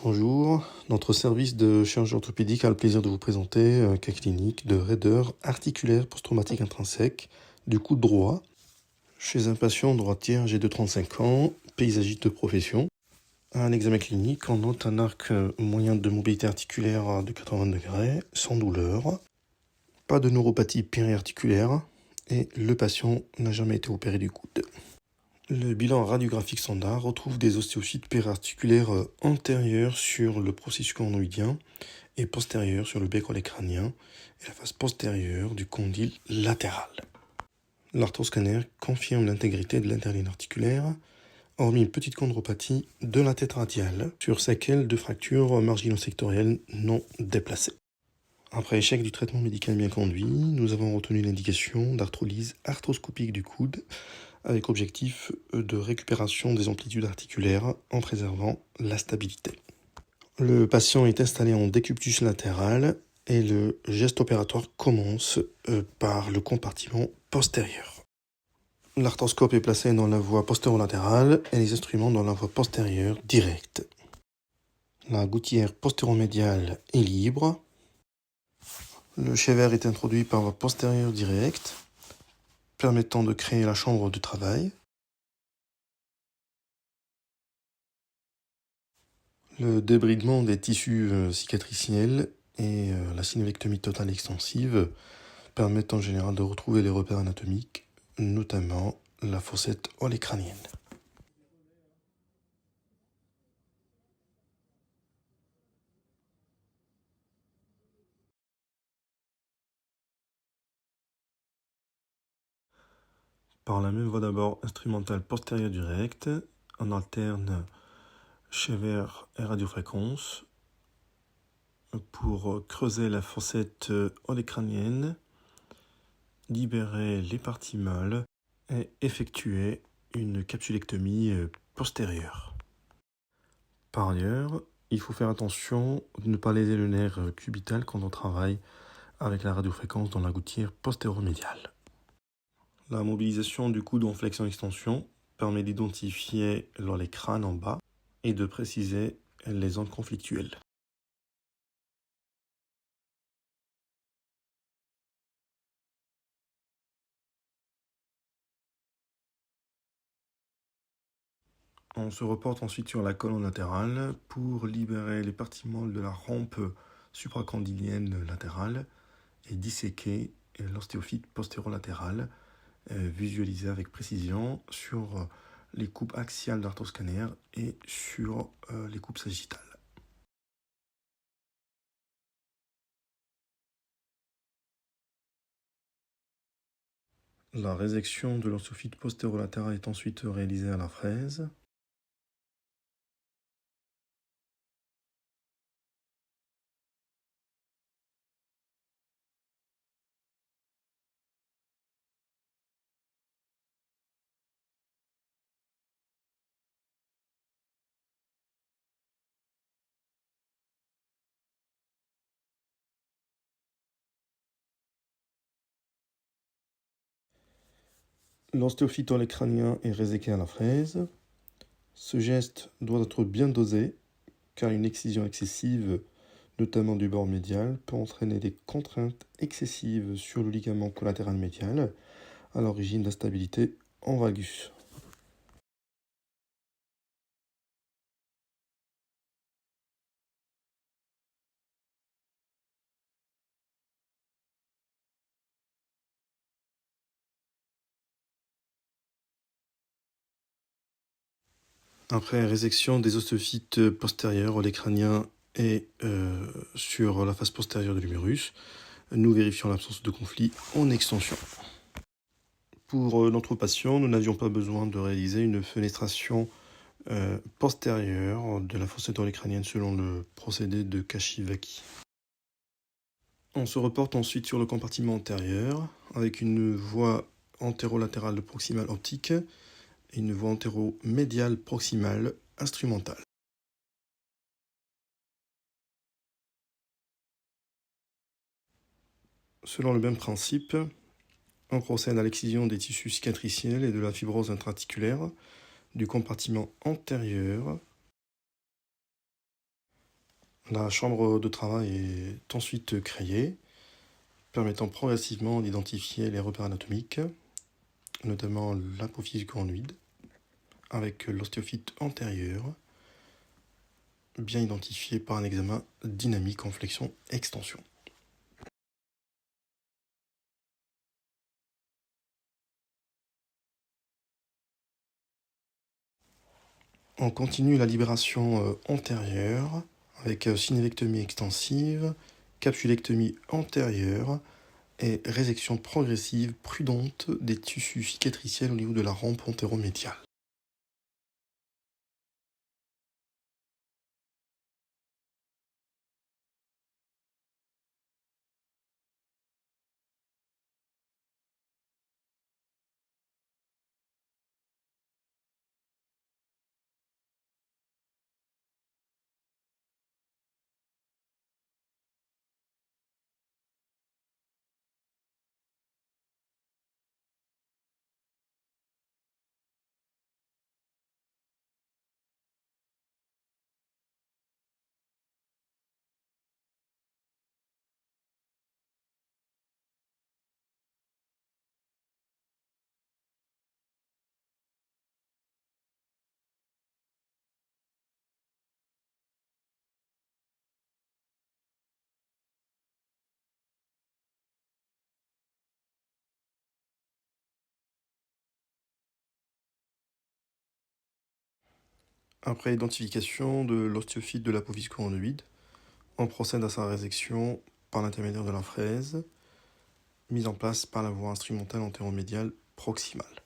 Bonjour, notre service de chirurgie orthopédique a le plaisir de vous présenter un cas clinique de raideur articulaire post-traumatique intrinsèque du coude droit chez un patient droitier âgé de 35 ans, paysagiste de profession. À un examen clinique, on note un arc moyen de mobilité articulaire de 80 degrés, sans douleur, pas de neuropathie périarticulaire et le patient n'a jamais été opéré du coude. Le bilan radiographique standard retrouve des ostéocytes périarticulaires antérieurs sur le processus cornoïdien et postérieurs sur le bec crânien et la face postérieure du condyle latéral. L'arthroscanner confirme l'intégrité de l'interligne articulaire, hormis une petite chondropathie de la tête radiale sur séquelles de fractures margino-sectorielles non déplacées. Après échec du traitement médical bien conduit, nous avons retenu l'indication d'arthrolyse arthroscopique du coude avec objectif de récupération des amplitudes articulaires en préservant la stabilité. Le patient est installé en décubitus latéral et le geste opératoire commence par le compartiment postérieur. L'arthroscope est placé dans la voie postérolatérale et les instruments dans la voie postérieure directe. La gouttière postéromédiale est libre. Le chever est introduit par voie postérieure directe, permettant de créer la chambre de travail. Le débridement des tissus cicatriciels et la synovectomie totale extensive permettent en général de retrouver les repères anatomiques, notamment la fossette olecrânienne. Par la même voie d'abord instrumentale postérieure directe, on alterne chever et radiofréquence pour creuser la fossette olecrânienne, libérer les parties molles et effectuer une capsulectomie postérieure. Par ailleurs, il faut faire attention de ne pas léser le nerf cubital quand on travaille avec la radiofréquence dans la gouttière postéromédiale. La mobilisation du coude en flexion-extension permet d'identifier les crânes en bas et de préciser les zones conflictuelles. On se reporte ensuite sur la colonne latérale pour libérer les parties molles de la rampe supracondylienne latérale et disséquer l'ostéophyte postérolatérale visualisé avec précision sur les coupes axiales d'arthroscanner et sur les coupes sagittales. La résection de l'ostéophyte postérolatéral est ensuite réalisée à la fraise. L'ostéophyte olecrânien est réséqué à la fraise. Ce geste doit être bien dosé car une excision excessive, notamment du bord médial, peut entraîner des contraintes excessives sur le ligament collatéral médial, à l'origine d'instabilité en valgus. Après résection des ostéophytes postérieurs olecrâniens et sur la face postérieure de l'humérus, nous vérifions l'absence de conflit en extension. Pour notre patient, nous n'avions pas besoin de réaliser une fenestration postérieure de la fossette olecrânienne selon le procédé de Kashiwaki. On se reporte ensuite sur le compartiment antérieur avec une voie antérolatérale proximale optique et une voie antéromédiale proximale instrumentale. Selon le même principe, on procède à l'excision des tissus cicatriciels et de la fibrose intra-articulaire du compartiment antérieur La chambre de travail est ensuite créée, permettant progressivement d'identifier les repères anatomiques, notamment l'apophyse choronoïde, avec l'ostéophyte antérieur, bien identifié par un examen dynamique en flexion-extension. On continue la libération antérieure avec synévectomie extensive, capsulectomie antérieure et résection progressive prudente des tissus cicatriciels au niveau de la rampe antéromédiale. Après identification de l'ostéophyte de l'apophyse choronoïde, on procède à sa résection par l'intermédiaire de la fraise, mise en place par la voie instrumentale antéromédiale proximale.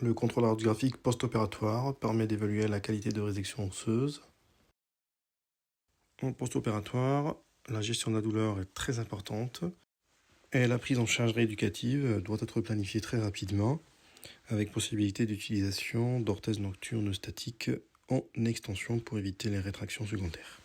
Le contrôle radiographique post-opératoire permet d'évaluer la qualité de résection osseuse. En post-opératoire, la gestion de la douleur est très importante et la prise en charge rééducative doit être planifiée très rapidement avec possibilité d'utilisation d'orthèses nocturnes statiques en extension pour éviter les rétractions secondaires.